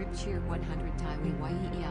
Rip cheer 100 Taiwi Yee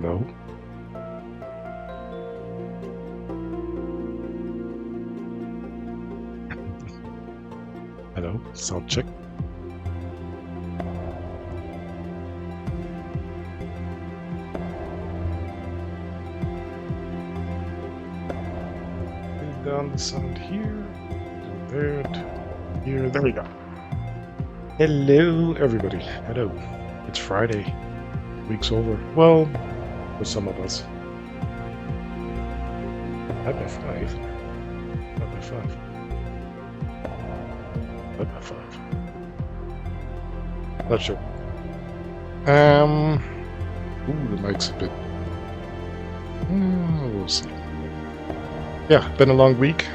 Hello. Hello. Sound check. Down the sound here. There. Here. There we go. Hello, everybody. Hello. It's Friday. Week's over. Well, for some of us. Not by 5. Not by 5. Not by 5. Not sure. Ooh, the mic's a bit. We'll see. Yeah, been a long week.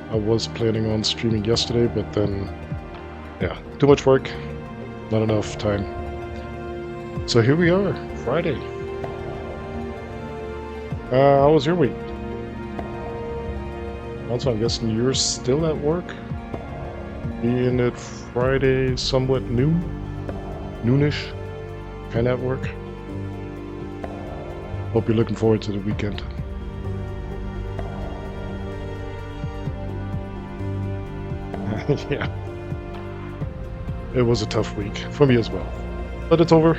I was planning on streaming yesterday, but then, yeah, too much work, not enough time. So here we are, Friday. How was your week? Also, I'm guessing you're still at work? Being it Friday, somewhat noonish, kind of at work. Hope you're looking forward to the weekend. Yeah. It was a tough week, for me as well. But it's over.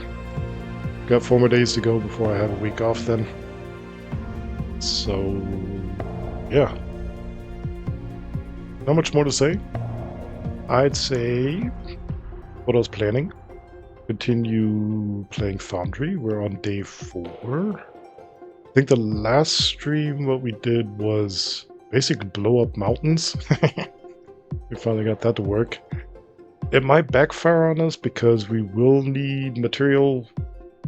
Got 4 more days to go before I have a week off then. So, yeah. Not much more to say. I'd say what I was planning. Continue playing Foundry. We're on day 4. I think the last stream what we did was basically blow up mountains. We finally got that to work. It might backfire on us because we will need material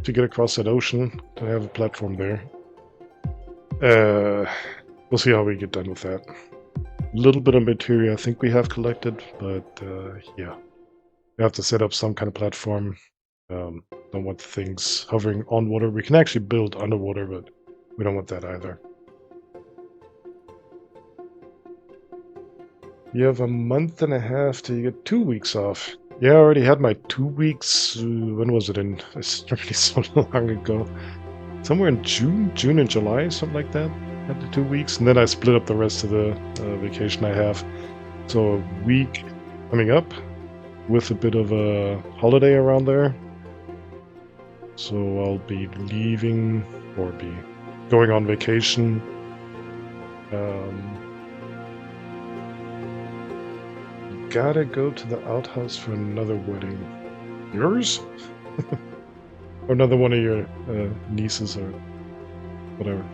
to get across that ocean to have a platform there. We'll see how we get done with that. A little bit of material I think we have collected, but yeah. We have to set up some kind of platform. Don't want things hovering on water. We can actually build underwater, but we don't want that either. You have a month and a half till you get 2 weeks off. Yeah, I already had my 2 weeks. When was it in? It's already so long ago. Somewhere in June and July, something like that. Had the 2 weeks, and then I split up the rest of the vacation I have. So a week coming up with a bit of a holiday around there. So I'll be leaving or be going on vacation. Gotta go to the outhouse for another wedding. Yours? Or another one of your nieces or whatever.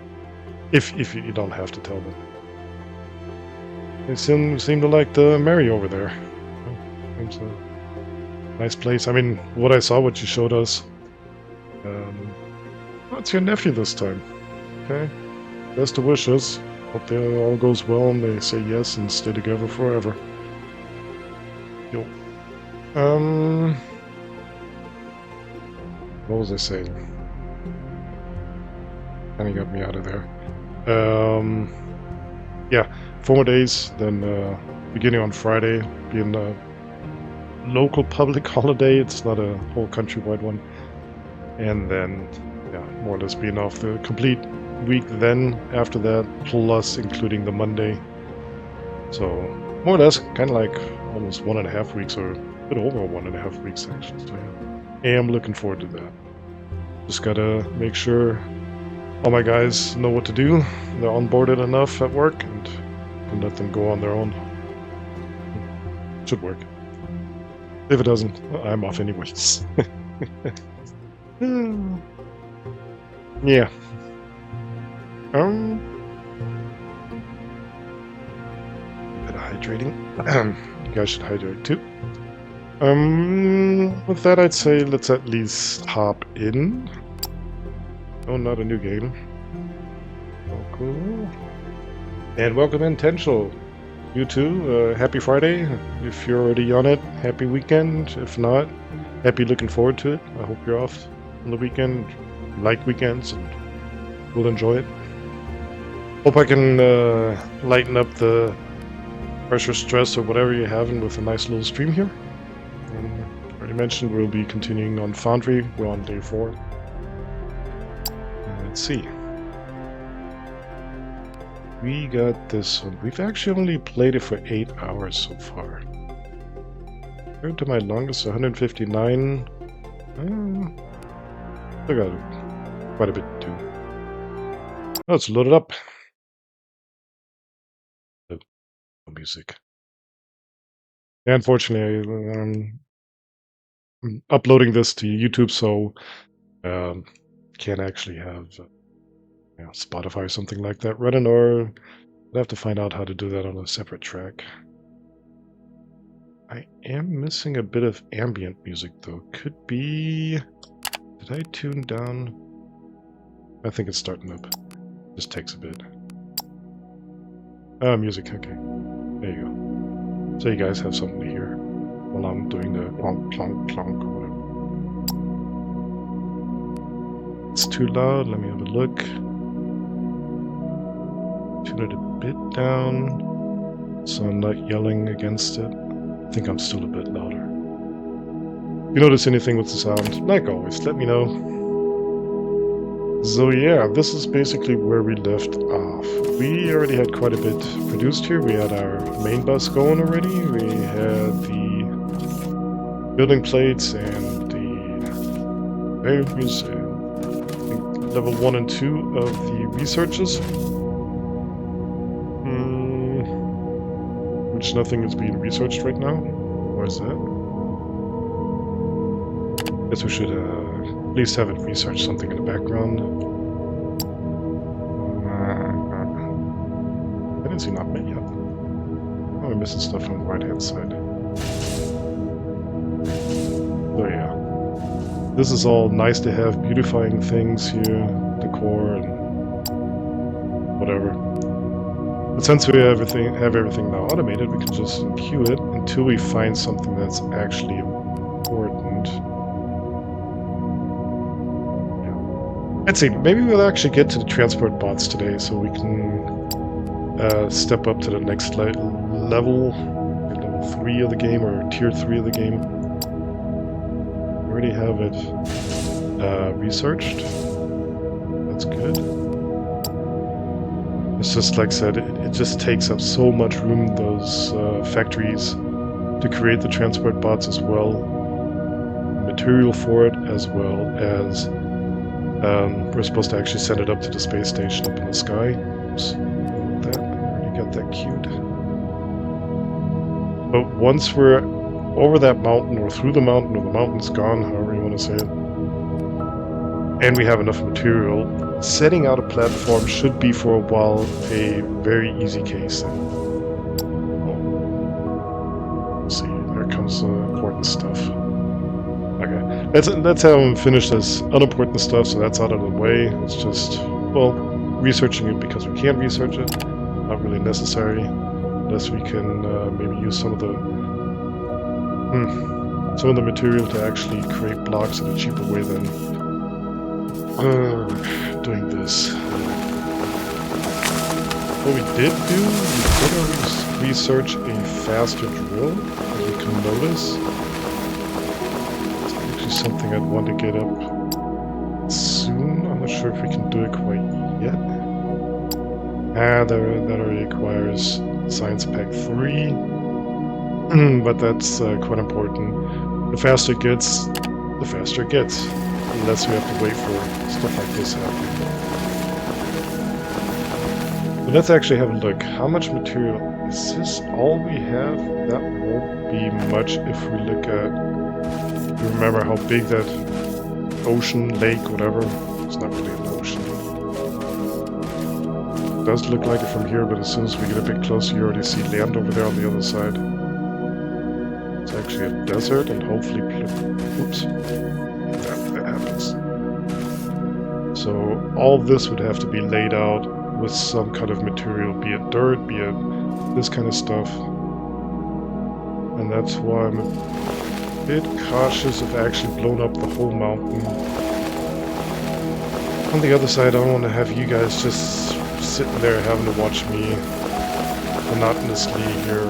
If you don't have to tell them. They seem to like the Mary over there. It's a nice place. I mean, what I saw, what you showed us. It's your nephew this time. Okay? Best of wishes. Hope that all goes well and they say yes and stay together forever. Yo. What was I saying? Kinda got me out of there. Yeah, 4 more days, then beginning on Friday, being a local public holiday, it's not a whole countrywide one. And then, yeah, more or less being off the complete week then after that, plus including the Monday. So, more or less, kind of like almost 1.5 weeks, or a bit over 1.5 weeks actually. So yeah, I'm looking forward to that. Just gotta make sure all my guys know what to do. They're onboarded enough at work, and can let them go on their own. Should work. If it doesn't, I'm off anyways. Yeah. Bit of hydrating. You guys should hydrate too. With that, I'd say let's at least hop in. Oh, not a new game. Oh, cool. And welcome in, Tenshel. You too. Happy Friday. If you're already on it, happy weekend. If not, happy looking forward to it. I hope you're off on the weekend. Like weekends, and we'll enjoy it. Hope I can lighten up the pressure, stress, or whatever you're having with a nice little stream here. Already mentioned we'll be continuing on Foundry. We're on day 4. let's see. We got this one. We've actually only played it for 8 hours so far. Compared to my longest, 159. I got quite a bit to do. Let's load it up. Music. Unfortunately, I'm uploading this to YouTube, so can't actually have Spotify or something like that running, or I'd have to find out how to do that on a separate track. I am missing a bit of ambient music, though. Could be... Did I tune down? I think it's starting up. Just takes a bit. Music, okay. There you go. So you guys have something to hear while I'm doing the clonk, clonk, clonk, or whatever. It's too loud. Let me have a look. Tune it a bit down so I'm not yelling against it. I think I'm still a bit louder. If you notice anything with the sound, like always, let me know. So yeah, this is basically where we left off. We already had quite a bit produced here. We had our main bus going already. We had the building plates and the values, I think level 1 and 2 of the researches. Which nothing is being researched right now. Or is that? Guess we should at least have it research something in the background. I didn't see not met yet. Oh, we're missing stuff on the right hand side. So yeah. This is all nice to have beautifying things here, decor and whatever. But since we have everything now automated, we can just queue it until we find something that's actually important. Let's see, maybe we'll actually get to the transport bots today, so we can step up to the next level 3 of the game, or tier 3 of the game. We already have it researched. That's good. It's just like I said, it just takes up so much room, those factories, to create the transport bots as well. Material for it, as well as we're supposed to actually send it up to the space station up in the sky. Oops. That. Already got that queued. But once we're over that mountain, or through the mountain, or the mountain's gone, however you want to say it, and we have enough material, setting out a platform should be for a while a very easy case. Let's see, there comes important stuff. Okay, let's have him finish this unimportant stuff, so that's out of the way. It's just, well, researching it because we can research it. Not really necessary, unless we can maybe use some of the material to actually create blocks in a cheaper way than doing this. What we did do, we did research a faster drill, as you can notice. Something I'd want to get up soon. I'm not sure if we can do it quite yet. That already requires Science Pack 3, but that's quite important. The faster it gets, the faster it gets. Unless we have to wait for stuff like this happening. But let's actually have a look. How much material? Is this all we have? That won't be much if we look at... You remember how big that ocean, lake, whatever? It's not really an ocean. It does look like it from here, but as soon as we get a bit closer, you already see land over there on the other side. It's actually a desert, and hopefully... Oops. That happens. So all this would have to be laid out with some kind of material, be it dirt, be it this kind of stuff. And that's why I'm a bit cautious of actually blowing up the whole mountain. On the other side, I don't want to have you guys just sitting there having to watch me monotonously here,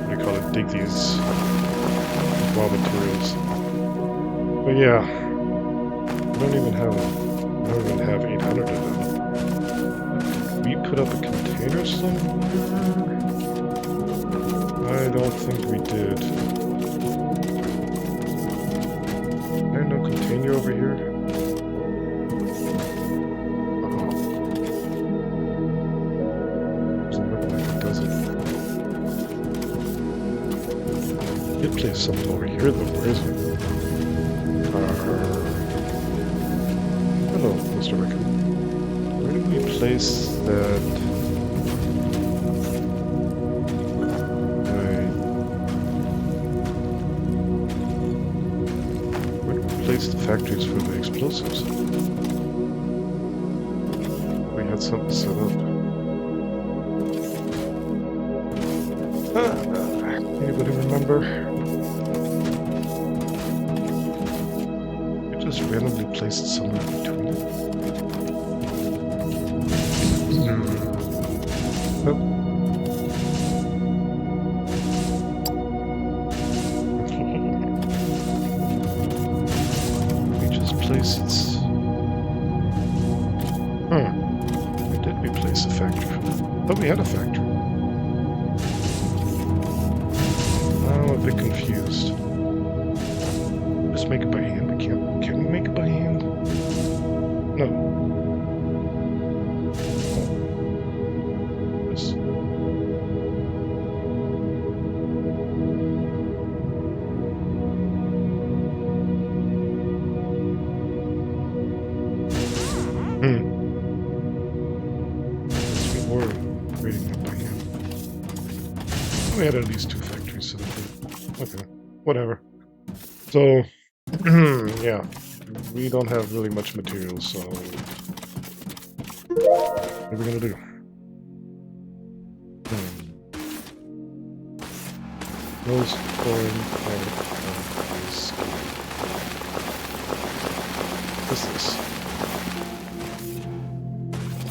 what do you call it, dig these raw materials. But yeah, don't even have 800 of them. Did we put up a container somewhere? I don't think we did. Is there no container over here? Doesn't look like it, does it? Did place something over here though, where is it? Hello, Mr. Rickon. Where did we place that? Where did we place the factories for the explosives? We had something set up. Anybody remember? We just randomly placed it somewhere in between. Nope. We just placed it. Where did we place a factory? I thought we had a factory. I'm a bit confused. Just make it by hand. We can't. Can we make it by hand? No. This. Yes, we were creating it by hand. We had at least 2 factories set up. Okay, whatever. So, yeah, we don't have really much material, so what are we gonna do? Those pouring out of this. What's this?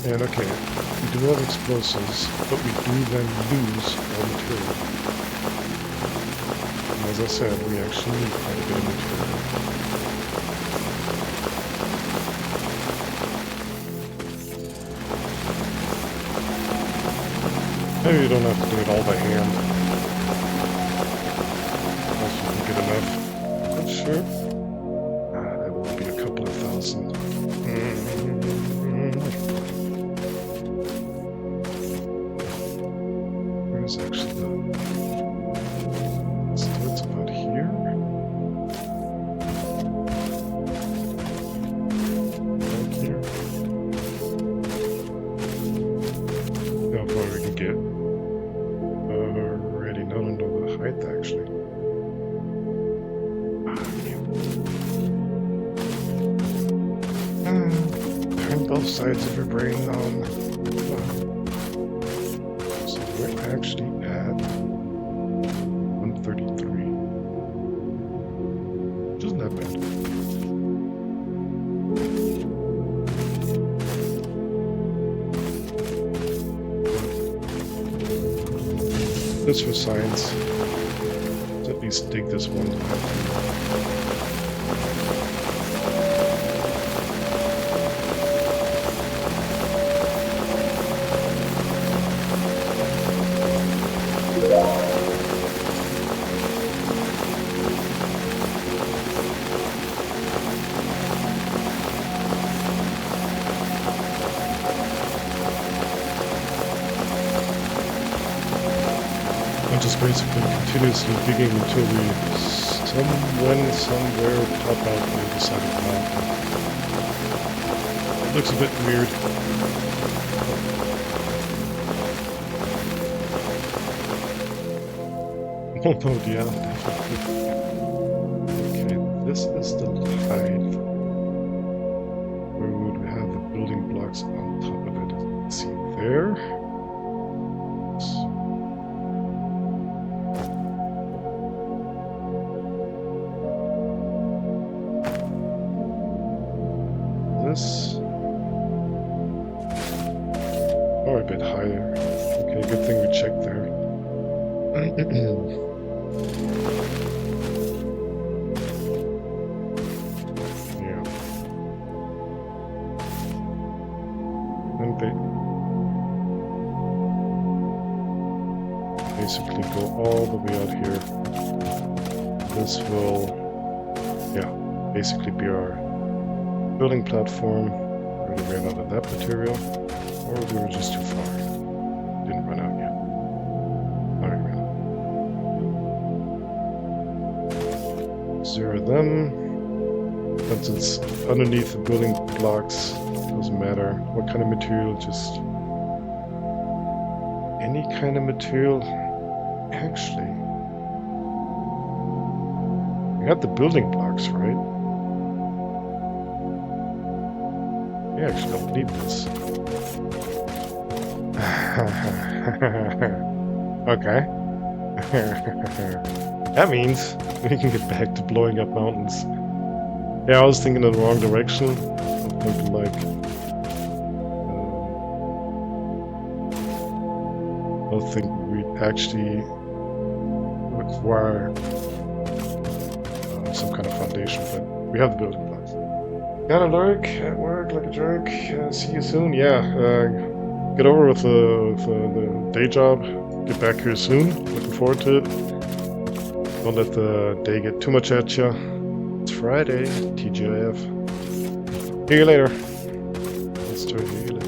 And okay, we do have explosives, but we do then lose our material. And as I said, we actually need quite a bit of material. Maybe you don't have to do it all by hand. Unless you can get enough. Not sure. That will be a couple of thousand. Where's actually the... It starts about here. Right here. How far we can get. Already not under the height actually. Turn both sides of your brain on. So we're actually at 133. Which isn't that bad. Just for science. Let's at least dig this one. I'm just basically continuously digging until we somewhere pop out on the other side of the mountain. It looks a bit weird. Oh no, yeah, definitely. Okay, this is the hive. Where would we have the building blocks on top of it? Let's see there. This. Or a bit higher. Okay, good thing we checked there. Yeah. basically go all the way out here. This will, yeah, basically be our building platform. We already ran out of that material, or we were just too far. Didn't run out yet. Now we ran out. Zero them. Since it's underneath the building blocks, doesn't matter what kind of material, just any kind of material. Actually, we got the building blocks, right? We actually don't need this. Okay. That means we can get back to blowing up mountains. Yeah, I was thinking in the wrong direction. I was thinking like... I don't think we actually require some kind of foundation, but we have the building blocks. Gotta lurk at work like a jerk. See you soon. Yeah, get over with the day job. Get back here soon. Looking forward to it. Don't let the day get too much at you. It's Friday, TGIF. See you later. Let's do it. See you later.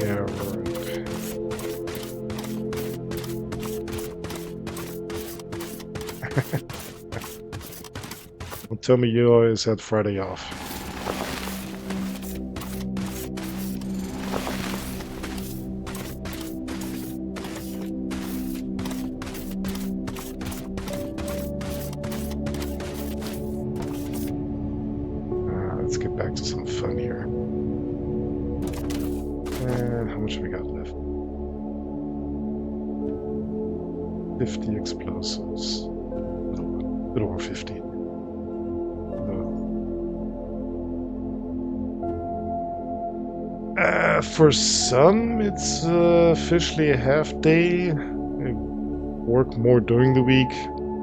Yeah, right. Don't tell me you always had Friday off. Let's get back to some fun here. How much have we got left? 50 explosives. A little over 50. For some, it's officially a half day. I work more during the week,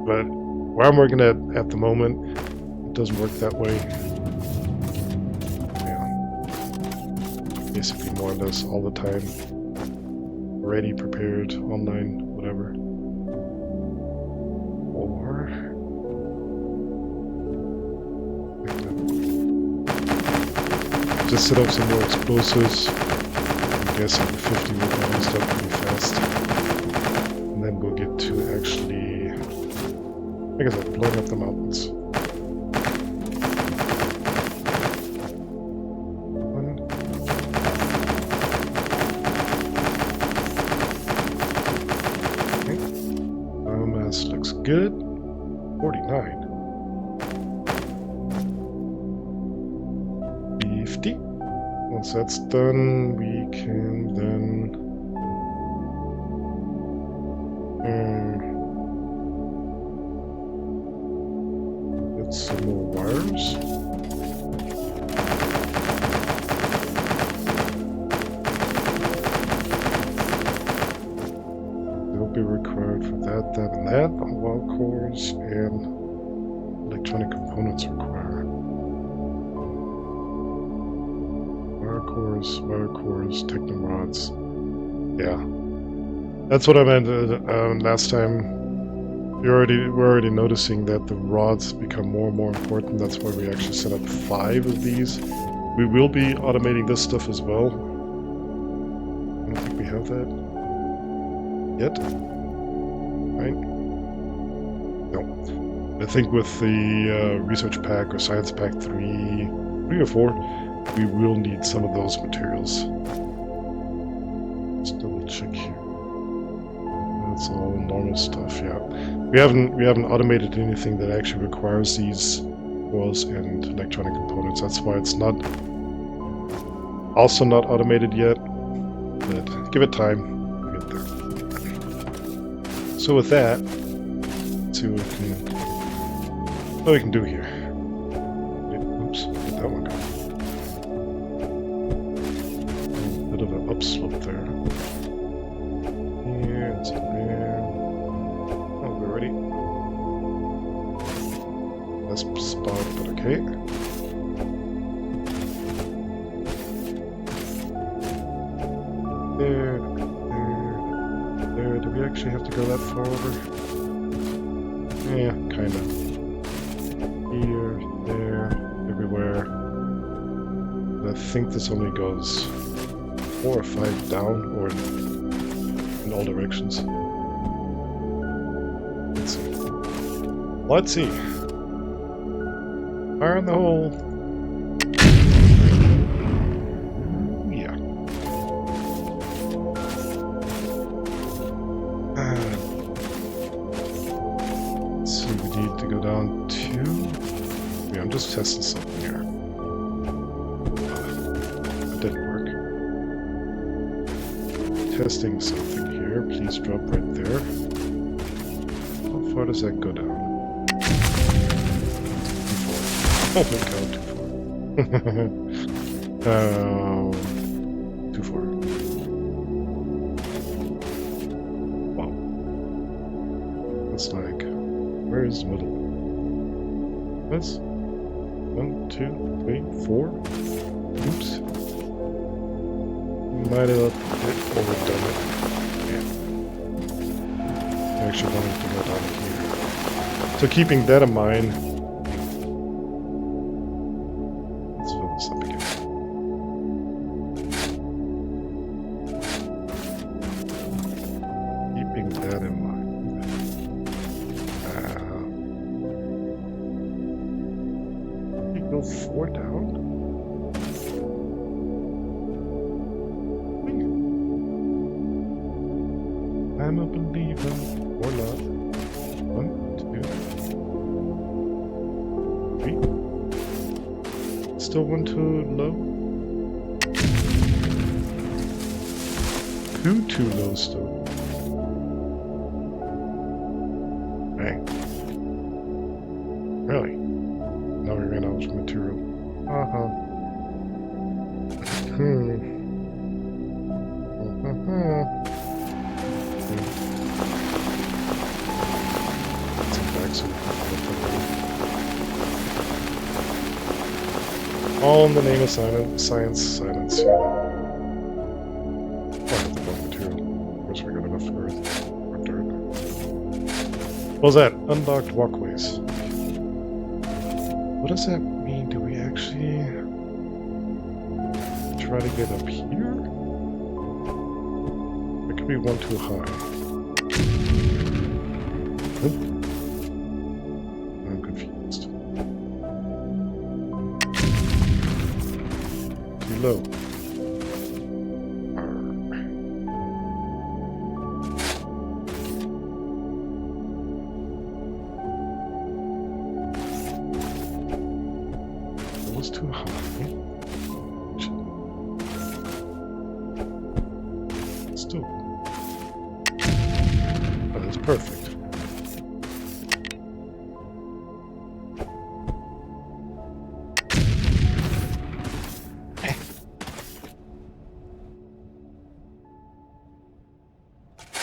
but where I'm working at the moment, it doesn't work that way. Basically more or less all the time. Ready, prepared, online, whatever. Or... just set up some more explosives. I'm guessing the 50 will be used up pretty fast. And then we'll get to actually, like I said, blowing up the mountains. Looks good. 49. 50. Once that's done, we can then get some more wires. Be required for that, and that on wire cores, and electronic components require wire cores, technomods. Yeah, that's what I meant last time. We're already noticing that the rods become more and more important. That's why we actually set up 5 of these. We will be automating this stuff as well. I don't think we have that yet. Right? No. I think with the research pack or science pack 3 or 4, we will need some of those materials. Let's double check here. That's all normal stuff, yeah. We haven't automated anything that actually requires these coils and electronic components. That's why it's not automated yet. But give it time. We'll get there. So with that, let's see what we can do here. Oops, let that one go. A bit of an upslope there. Here, it's there. Oh, we're ready. best spot, but okay. There. Do we actually have to go that far over? Yeah, kinda. Here, there, everywhere. I think this only goes 4 or 5 down, or in all directions. Let's see. Let's see. Fire in the hole. Yeah. Let's see, we need to go down to... Yeah, I'm just testing something here. That didn't work. Testing something here. Please drop right there. How far does that go down? Oh my god, too far. Wow. That's like, where is the middle? This? 1, 2, 3, 4? Oops. Might have overdone it. Yeah. I actually wanted to go down here. So keeping that in mind, go 4 down? I'm a believer, or not. 1, 2, 3. Still 1 too low? 2 too low still. Bang. Really? Now we ran out of material. All in the name of science, yeah. Oh, I have the wrong material. Of course we got enough earth or dirt. What was that? Unlocked walkways. What does that mean? Do we actually try to get up here? It could be 1 too high. Nope. I'm confused. Too low. Was too high. Still. Oh, that's perfect.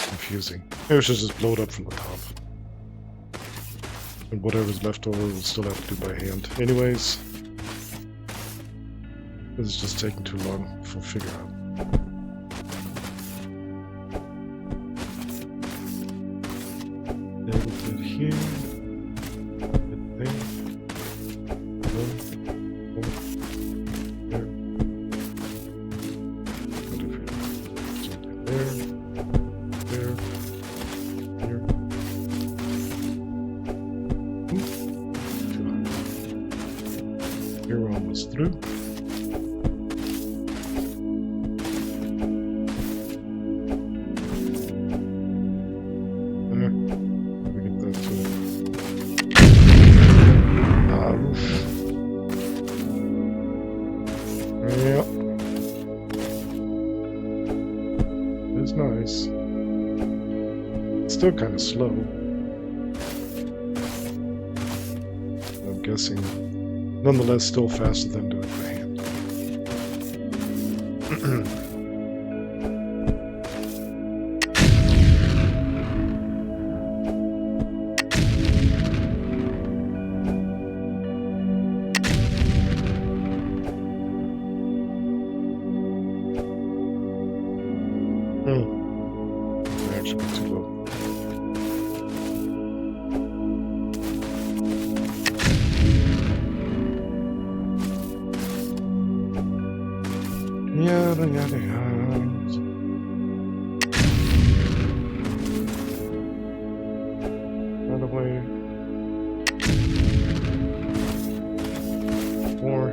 Confusing. Maybe we should just blow it up from the top. And whatever's left over we'll still have to do by hand. Anyways. This is just taking too long to figure out. A little bit here, a bit there, there. Something there, here. Too high. Here we're almost through. Yeah. It's nice. It's still kind of slow. I'm guessing, nonetheless, still faster than doing it by hand. Yada yada yada. Run away. More.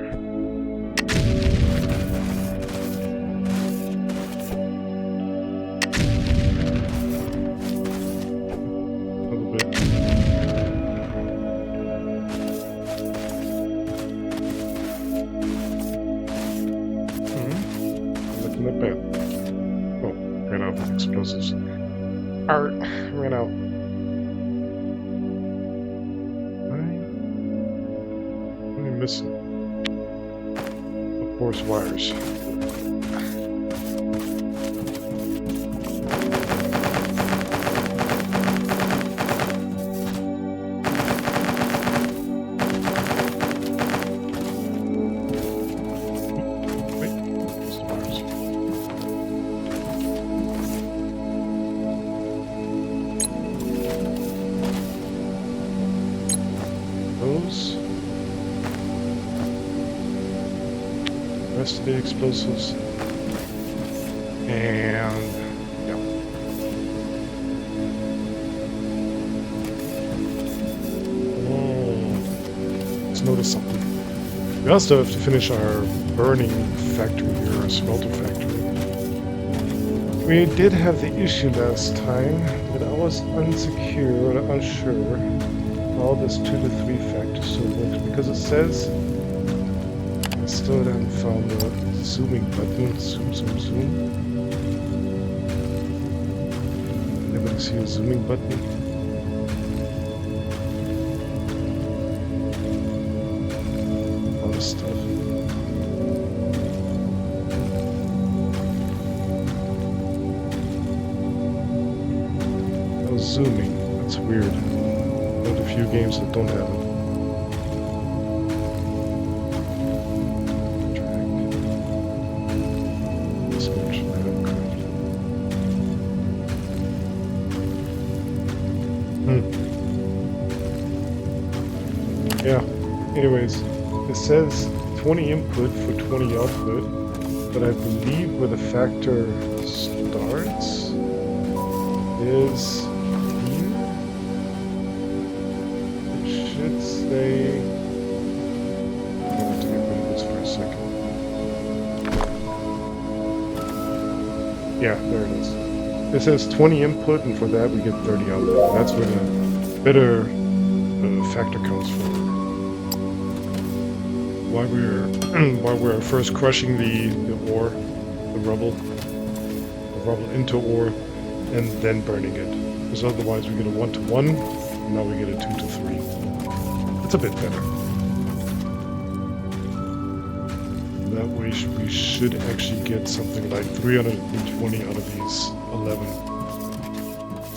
A little bit. Looking at that. Oh, ran out of explosives. Art ran out. What am I missing? Of course, wires. Those. Rest of the explosives. And yeah. Let's notice something. We also have to finish our burning factory here, our smelter factory. We did have the issue last time, but I was unsecure and unsure how this 2 to 3 factor still works, because it says I still haven't found the zooming button. Zoom, zoom, zoom. Anybody see a zooming button? All this stuff. No zooming. That's weird. One of the few games that don't have it. Yeah, anyways, it says 20 input for 20 output, but I believe where the factor starts is here. It should say... I'm going to have to get rid of this for a second. Yeah, there it is. It says 20 input, and for that we get 30 output. That's where the better factor comes from. While we're first crushing the ore, the rubble into ore, and then burning it. Because otherwise we get a 1 to 1, and now we get a 2 to 3. It's a bit better. That way we should actually get something like 320 out of these 11.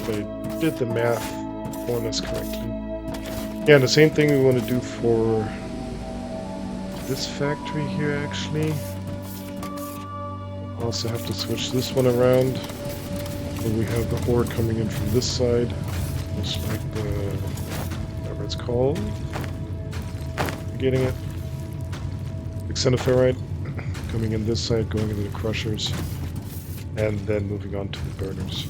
But I did the math more or less correctly. Yeah, and the same thing we want to do for this factory here, actually. Also have to switch this one around. So we have the ore coming in from this side. Just like the... whatever it's called. You getting it? Xenoferrite coming in this side, going into the crushers. And then moving on to the burners.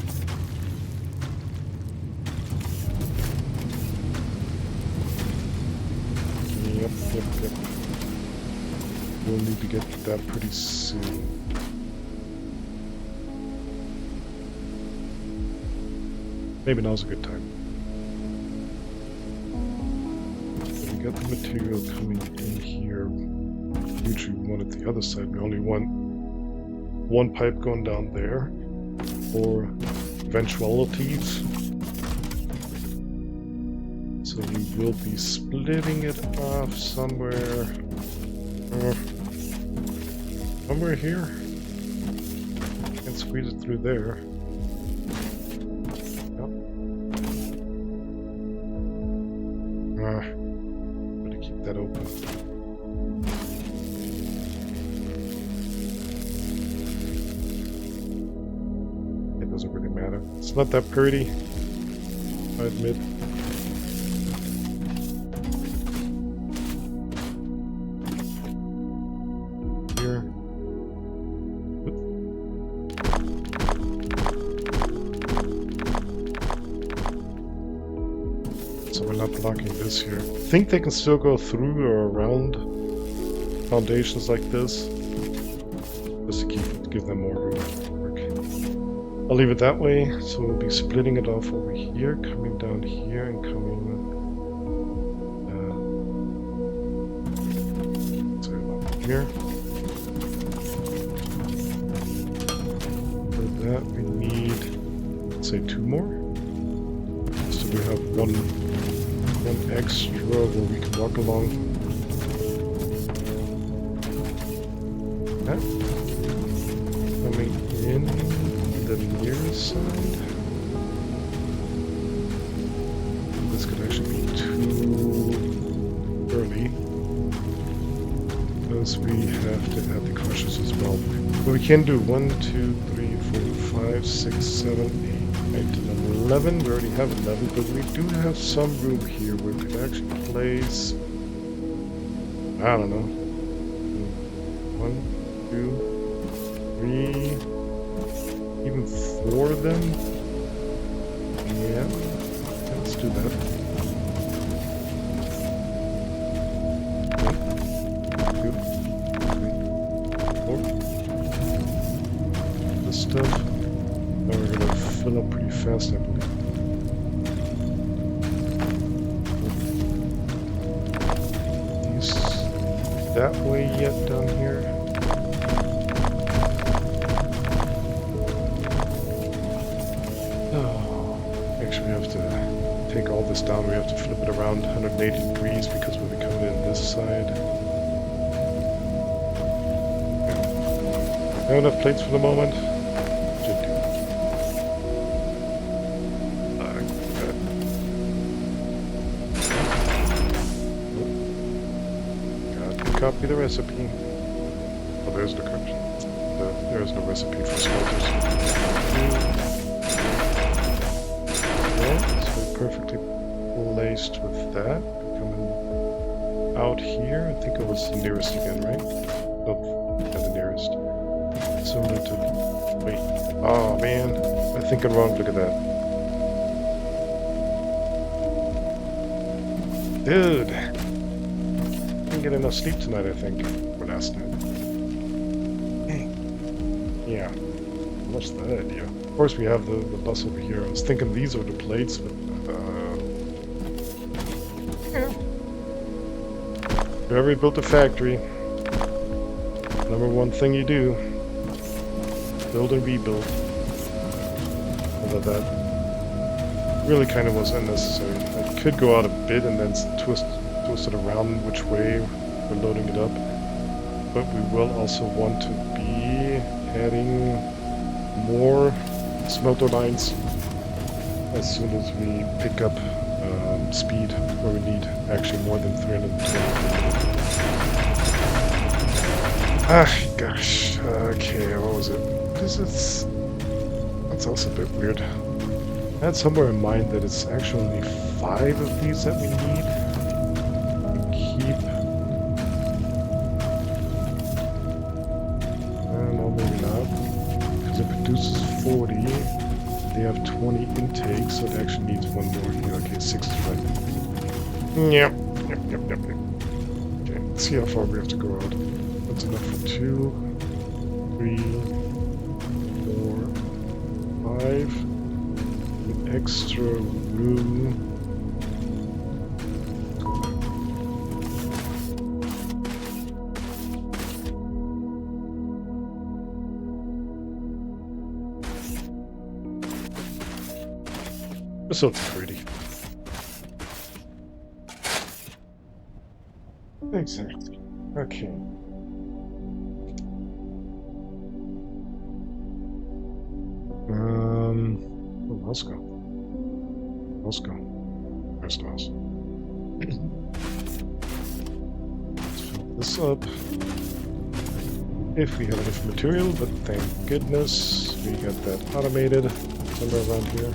Yep. We'll need to get to that pretty soon. Maybe now's a good time. So we got the material coming in here. Usually we want it the other side. We only want one pipe going down there for eventualities. So we will be splitting it off somewhere. Somewhere here. Can't squeeze it through there. Yep. Better keep that open. It doesn't really matter. It's not that pretty, I admit. blocking this here. I think they can still go through or around foundations like this, just to give them more room to work. I'll leave it that way, so we'll be splitting it off over here, coming down here and coming here. For that we need, let's say, 2 more. So we have one extra where we can walk along. That coming in the near side. This could actually be too early, because we have to add the crushers as well. But we can do 1, 2, 3, 4, 5, 6, 7, 8, 9, 10, 11. We already have 11, but we do have some room here where we could actually place, I don't know, 1, 2, 3, even 4 of them. Yeah, let's do that. Stuff. Now we're gonna fill up pretty fast, I believe. Is that way yet down here? Oh, actually we have to take all this down. We have to flip it around 180 degrees because we'll be coming in this side. Have enough plates for the moment. Copy the recipe. Oh, there's the correction. There's no recipe for smelters. Yeah, so we're perfectly placed with that. Coming out here, I think it was the nearest again, right? Nope, yeah, the nearest. Similar to... Wait. Oh, man. I'm thinking wrong. Look at that. Dude! Get enough sleep tonight, I think, or last night. Yeah, what's the idea? Of course, we have the bus over here. I was thinking these are the plates, but yeah. If you ever built a factory, number one thing you do, build and rebuild. Although that really kind of was unnecessary. I could go out a bit and then twist it around which way we're loading it up, but we will also want to be adding more smelter lines as soon as we pick up speed, where we need actually more than 320. Ah, gosh. Okay, what was it? That's also a bit weird. I had somewhere in mind that it's actually only 5 of these that we need. No, maybe not. Because it produces 40. They have 20 intakes, so it actually needs 1 more here. Okay, 65. Yep. Okay, let's see how far we have to go out. That's enough for 2, 3, 4, 5. An extra room. This looks pretty. Exactly. Okay. Oh, let's go. Let's go. Where's the mouse? Let's fill this up. If we have enough material, but thank goodness we got that automated somewhere around here.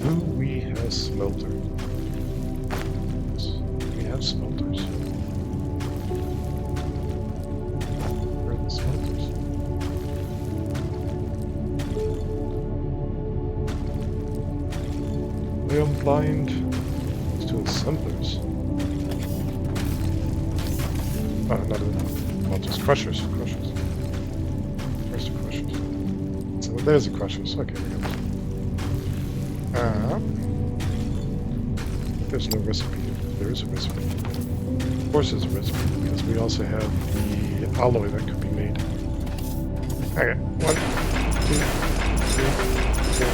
Do we have smelter? We have smelters. Where are the smelters? Maybe I'm blind. Still assemblers. Oh, not smelters. Crushers. Crushers. Where's the crushers? So there's the crushers. Okay, we got it. There's no recipe. There is a recipe. Of course there's a recipe, because we also have the alloy that could be made. Okay, 1, 2, 3, 4,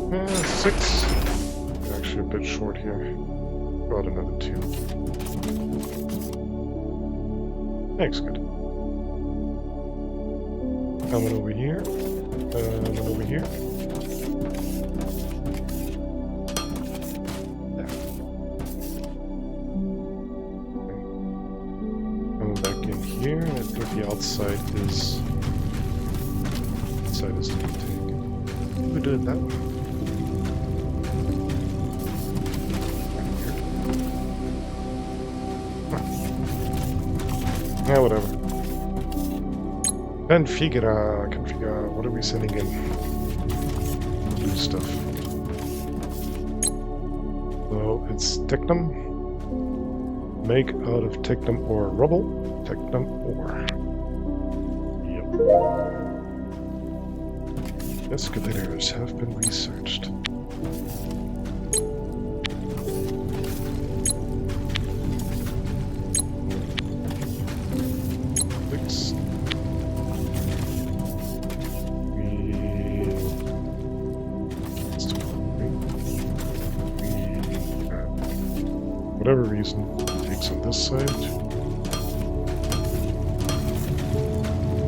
5, 6. We're actually a bit short here. About another 2. Thanks, good. One over here. One over here. Here, and I think the outside is the intake. We'll do it that way. Yeah, whatever. Configure. What are we sending in? Blue stuff. So it's Technum. Make out of Technum ore rubble. Technum ore. Yep. Escalators have been researched. Fix. Whatever reason, takes on this side.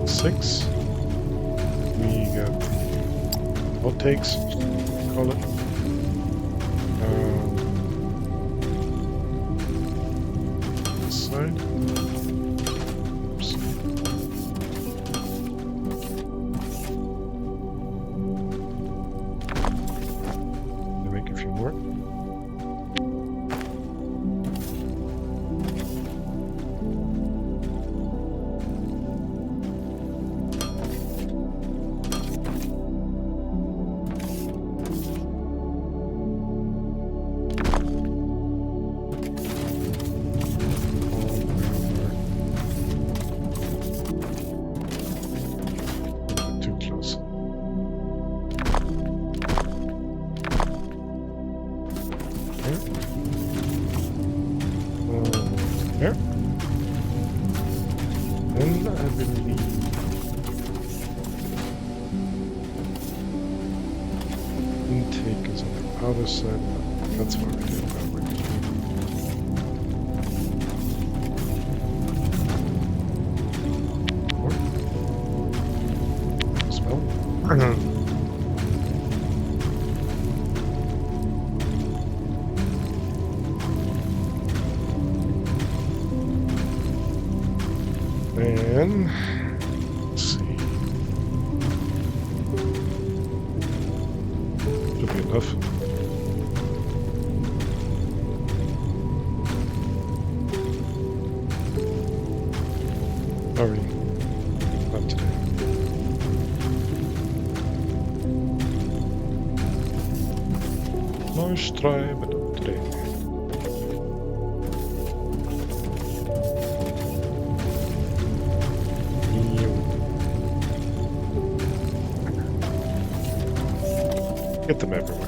6. We got the outtakes, call it. This side. Oops. Make a few more. There. And I believe intake is on the outer side. That's what we did that way. Smell. And let's see. Should be enough. Sorry, not today. Nice try, but not today. Get them everywhere.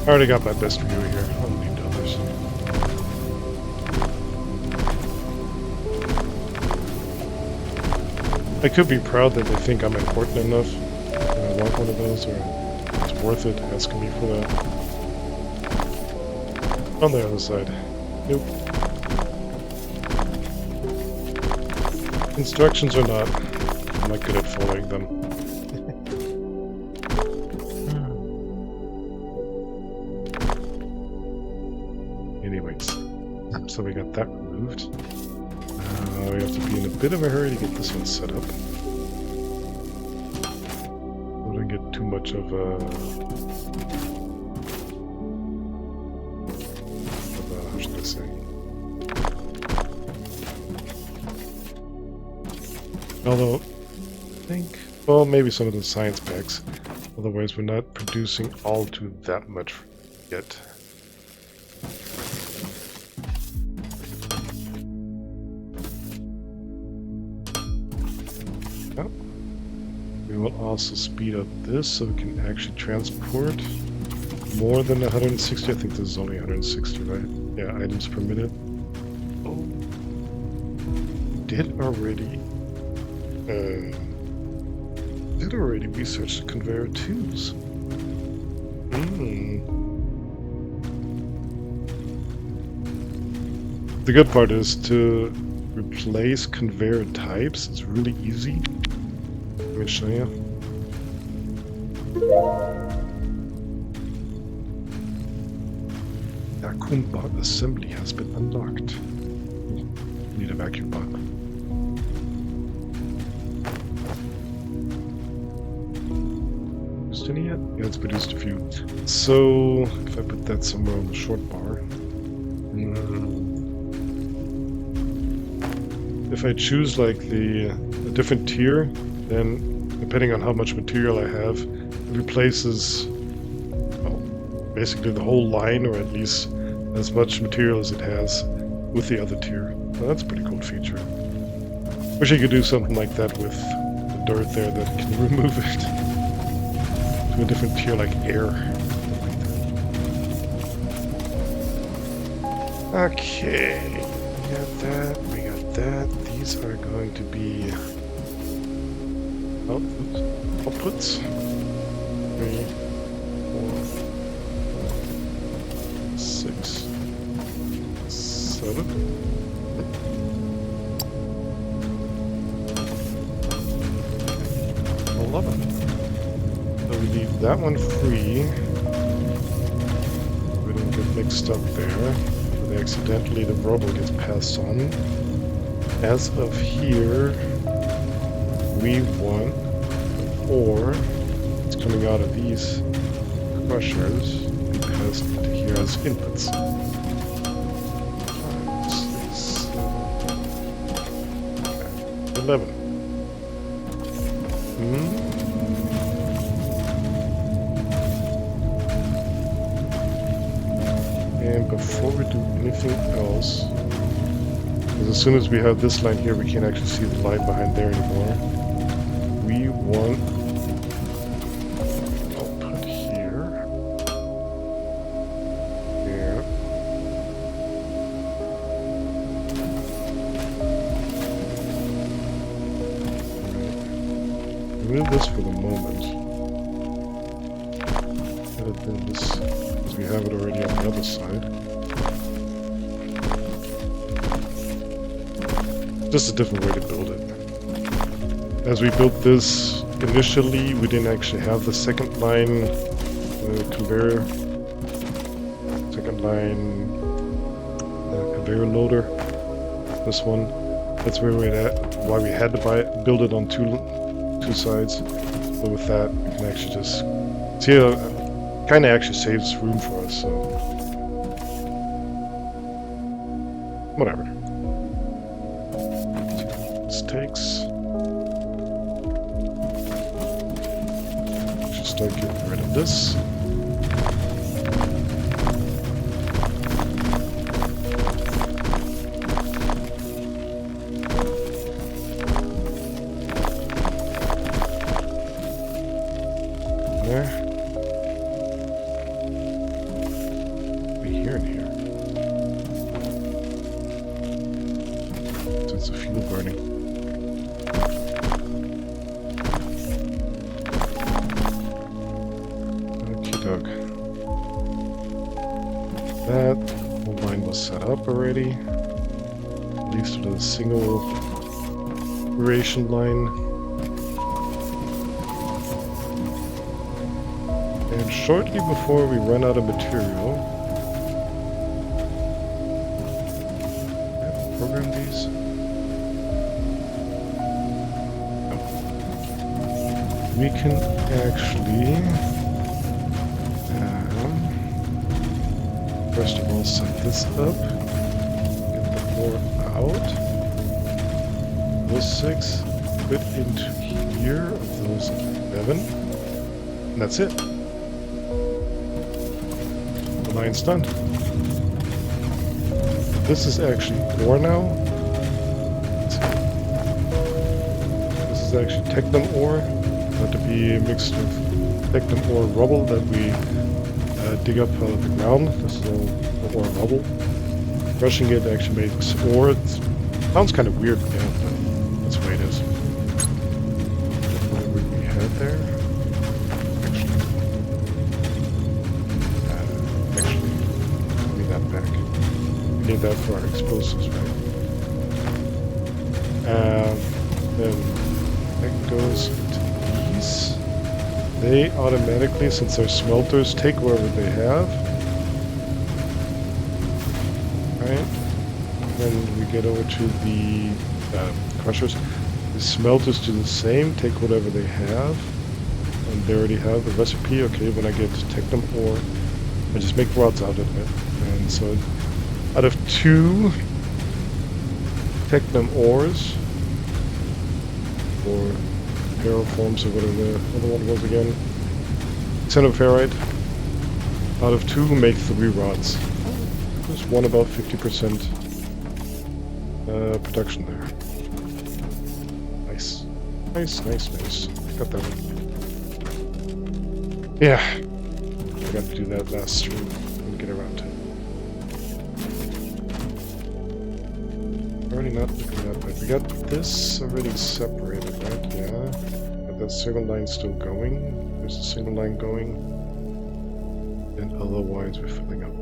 I already got my best view here. I'll leave the others. I could be proud that they think I'm important enough. I want one of those, or it's worth it asking me for that. On the other side. Nope. Instructions or not, I'm not good at following them. so we got that removed. We have to be in a bit of a hurry to get this one set up. So don't get too much of a... how should I say? Although, I think... Well, maybe some of the science packs. Otherwise, we're not producing all to that much yet. Oh. We will also speed up this so we can actually transport more than 160. I think this is only 160, right? Yeah, items per minute. Oh. Did already research the conveyor tubes. The good part is to replace conveyor types. It's really easy. Let me show you. Vacuum bot assembly has been unlocked. Need a vacuum bot. Any yet? Yeah, it's produced a few. So if I put that somewhere on the short bar, if I choose like a different tier, then depending on how much material I have, it replaces basically the whole line, or at least as much material as it has, with the other tier. Well, that's a pretty cool feature. Wish I could do something like that with the dirt there that can remove it. A different tier like air. Okay, we got that. These are going to be outputs. 3, 4, 6, 7. So we leave that one free. We don't get mixed up there. But accidentally the rubble gets passed on. As of here, we want ore. It's coming out of these crushers and passed into here as inputs. 5, 6, 11. And before we do anything else, because as soon as we have this line here, we can't actually see the line behind there anymore. We want output here. There. Remove this for the moment. Edit this. We have it already on the other side. Just a different way to build it. As we built this initially, we didn't actually have the second line conveyor. Second line conveyor loader. This one. That's where we're at. Why we had to build it on two sides. But with that, we can actually just see. Kind of actually saves room for us, so whatever. This takes. Just start getting rid of this. There. It's a fuel burning. Okie doke. That whole line was set up already. At least with a single duration line. And shortly before we run out of material, we can actually first of all set this up, get the ore out. Those 6 put into here of those 11, and that's it. The line's done. This is actually ore now. This is actually Technum ore, not to be mixed with Technum ore rubble that we dig up out of the ground. This is all ore rubble. Crushing it actually makes ore. It sounds kind of weird, yeah, but that's the way it is. What we had there? Actually, give me that back. We need that for our explosives, right? Then that goes into these. They automatically, since they're smelters, take wherever they have. Right? Then we get over to the crushers. The smelters do the same, take whatever they have. And they already have the recipe. Okay, when I get Technum ore, I just make rods out of it. And so out of 2 Technum ores, or Ferroforms or whatever the other one was again, Xenoferrite, out of 2 make 3 rods. There's one about 50% production there. Nice. Nice. Got that one. Yeah. I got to do that last stream and get around to it. Already not looking at that. We got this already separated, right? Yeah. But that single line's still going. There's a single line going. And otherwise we're filling up.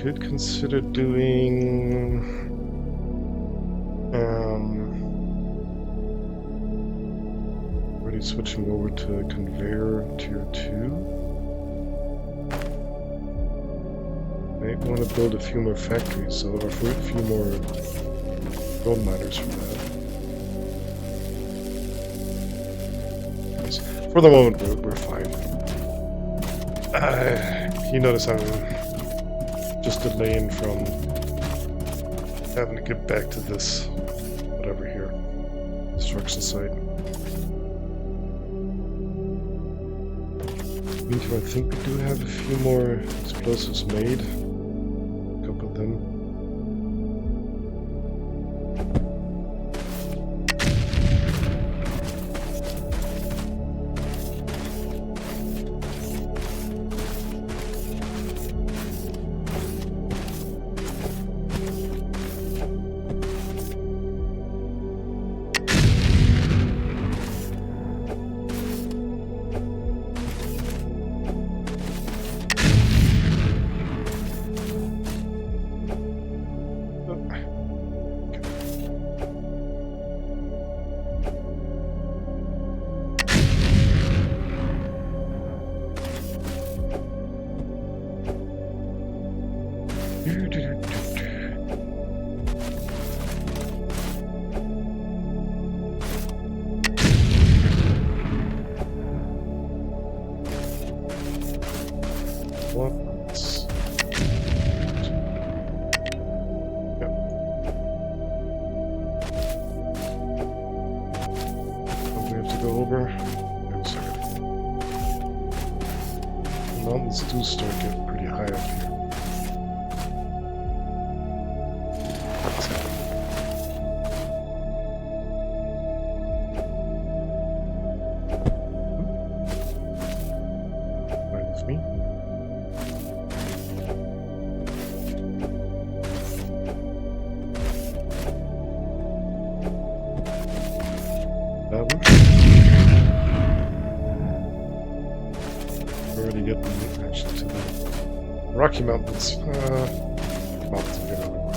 Could consider doing already switching over to conveyor tier 2. Might want to build a few more factories, so or a few more gold miners for that. For the moment we're fine. You notice I'm just delaying from having to get back to this whatever here, construction site. Meantime, I think we do have a few more explosives made. A couple of them. Mountains do start getting pretty high up here. Fine with me. That one. Already getting actually to the Rocky Mountains. Mountains are good everywhere.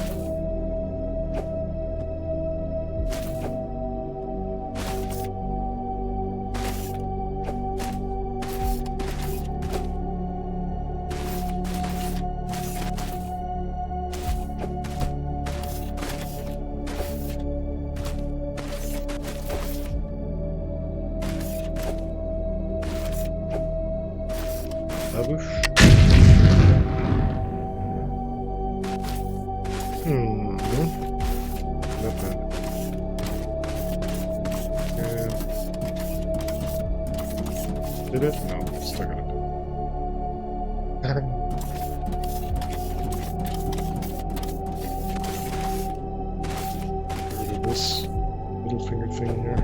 Did it? No, still gonna do it. Get rid of this little finger thing here.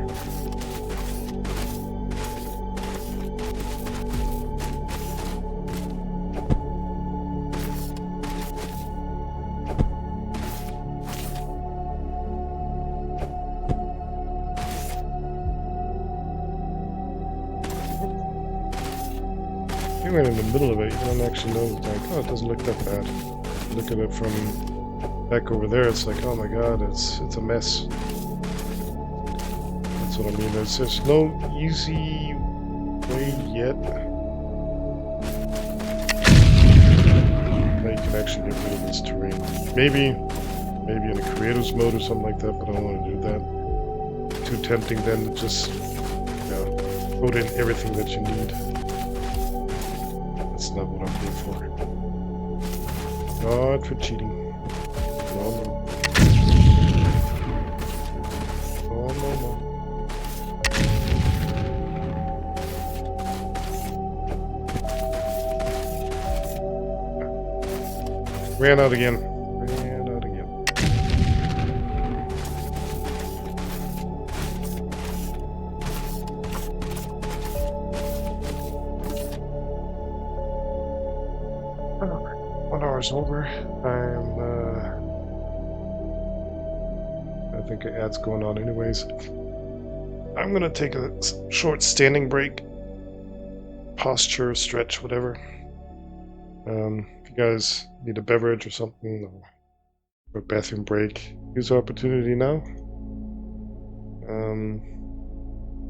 You went in the middle of it, you don't actually know, like, oh, it doesn't look that bad. Look at it from back over there, it's like, oh my god, it's a mess. That's what I mean, there's no easy way yet that you can actually get rid of this terrain. Maybe in a creatives mode or something like that, but I don't want to do that. Too tempting then to just, put in everything that you need. That's not what I'm here for. Not for cheating. No, no. No, no, no. Ran out again. Ran out again. Oh, 1 hour's over. I think an ad's going on anyways. I'm gonna take a short standing break. Posture, stretch, whatever. If you guys need a beverage or something, or a bathroom break, use the opportunity now.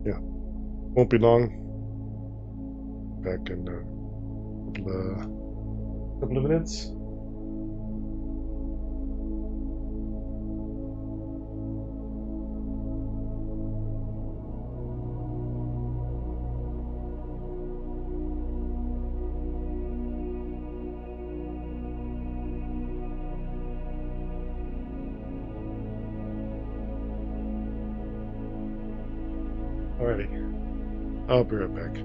Yeah, won't be long. Back in a couple of minutes. Alrighty, I'll be right back.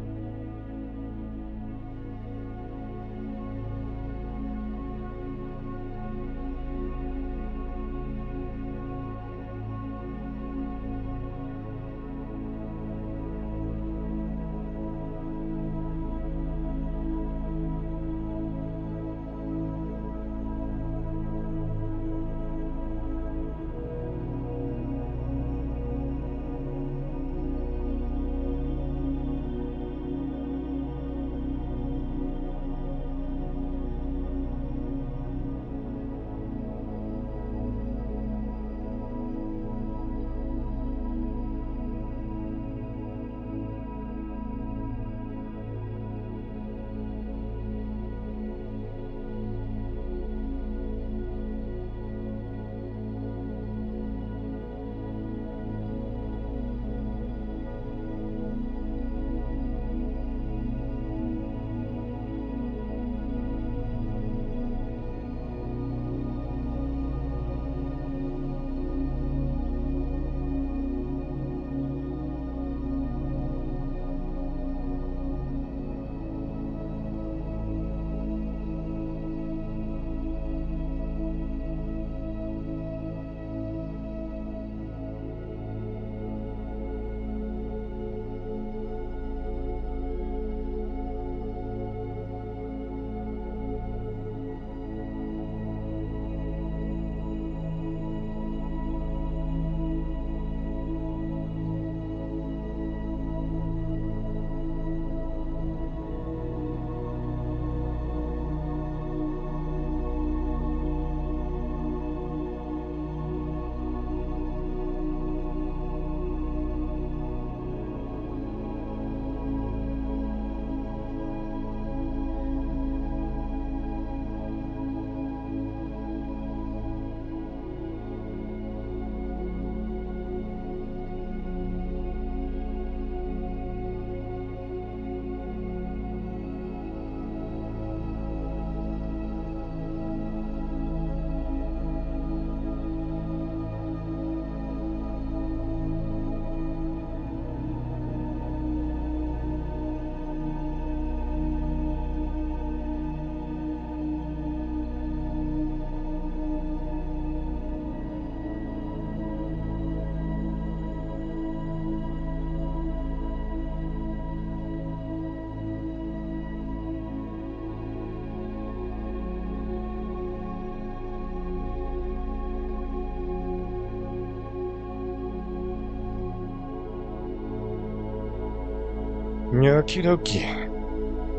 Okie dokie.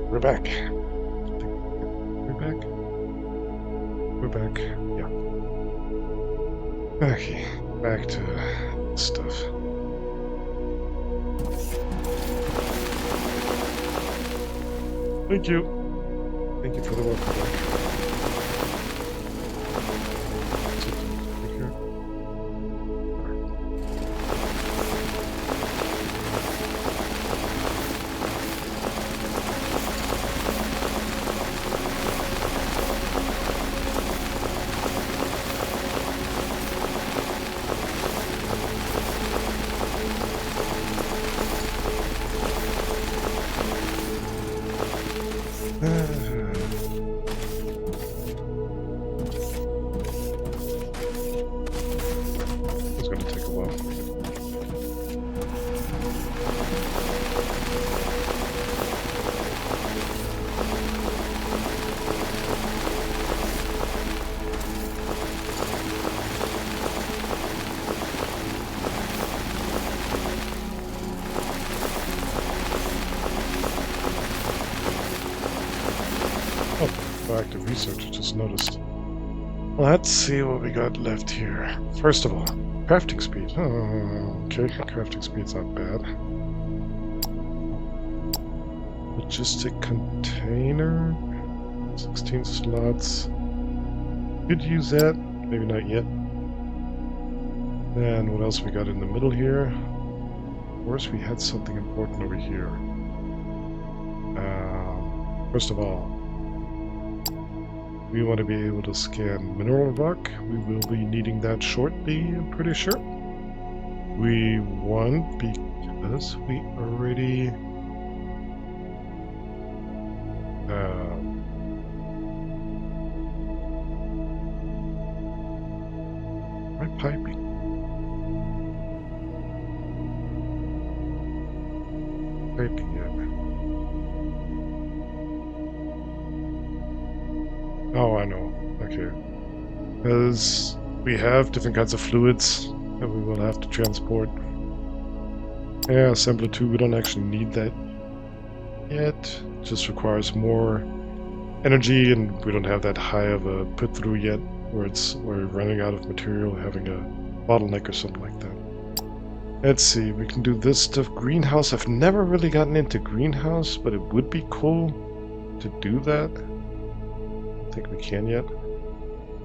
We're back. We're back. We're back. Yeah. Okay. Back to stuff. Thank you. Thank you for the welcome back. It's going to take a while. Oh, active research, I just noticed. Let's see what we got left here. First of all, crafting speed. Oh, okay, crafting speed's not bad. Logistic container. 16 slots. Could use that. Maybe not yet. And what else we got in the middle here? Of course, we had something important over here. First of all, we want to be able to scan mineral rock. We will be needing that shortly, I'm pretty sure. We want, because we already my piping. Piping, yeah. Oh, I know. Okay. Because we have different kinds of fluids that we will have to transport. Yeah, assembler 2, we don't actually need that yet. It just requires more energy, and we don't have that high of a put through yet, where we're running out of material, having a bottleneck or something like that. Let's see, we can do this stuff. Greenhouse, I've never really gotten into greenhouse, but it would be cool to do that. I don't think we can yet.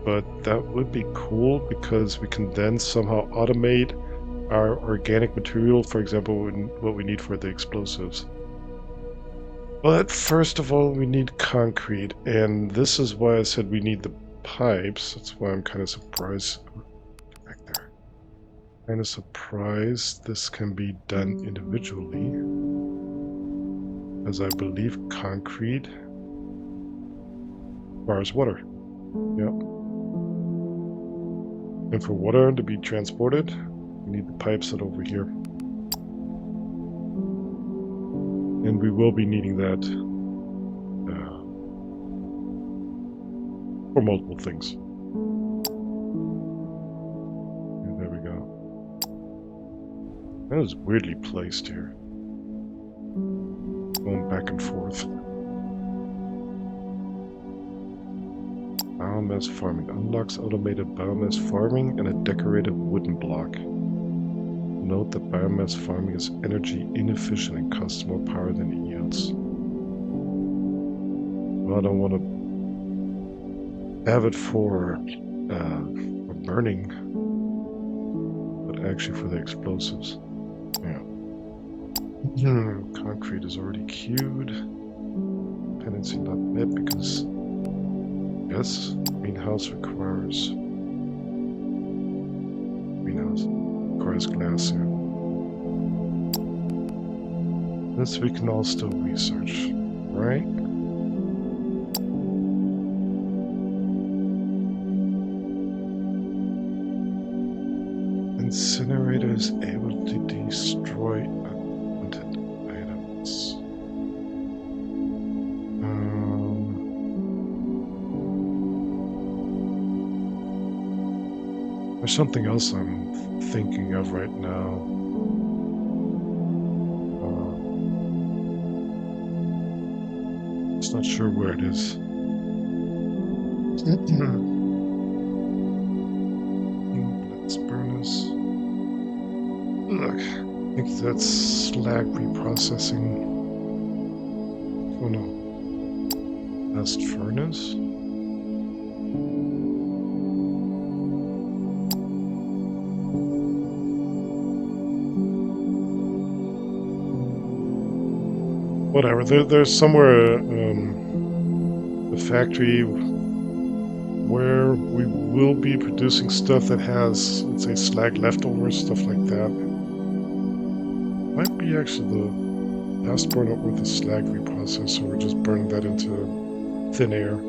But that would be cool because we can then somehow automate our organic material, for example, what we need for the explosives. But first of all, we need concrete, and this is why I said we need the pipes. That's why I'm kind of surprised. Back there. Kind of surprised this can be done individually, as I believe concrete requires water. Yep. And for water to be transported, we need the pipes that are over here. And we will be needing that for multiple things. And there we go. That is weirdly placed here. Going back and forth. Biomass farming unlocks automated biomass farming and a decorative wooden block. Note that biomass farming is energy inefficient and costs more power than it yields. Well, I don't want to have it for burning, but actually for the explosives. Yeah. Concrete is already queued. Dependency not met because, yes, greenhouse requires glass here. This we can all still research, right? Incinerator is able to destroy unwanted items. There's something else I'm thinking of right now. Just not sure where it is. Let's burners. Look, I think that's slag reprocessing. Oh no. Blast furnace? Whatever, there's somewhere a factory where we will be producing stuff that has, let's say, slag leftovers, stuff like that. Might be actually the blast burner with the slag reprocessor. We're just burning that into thin air.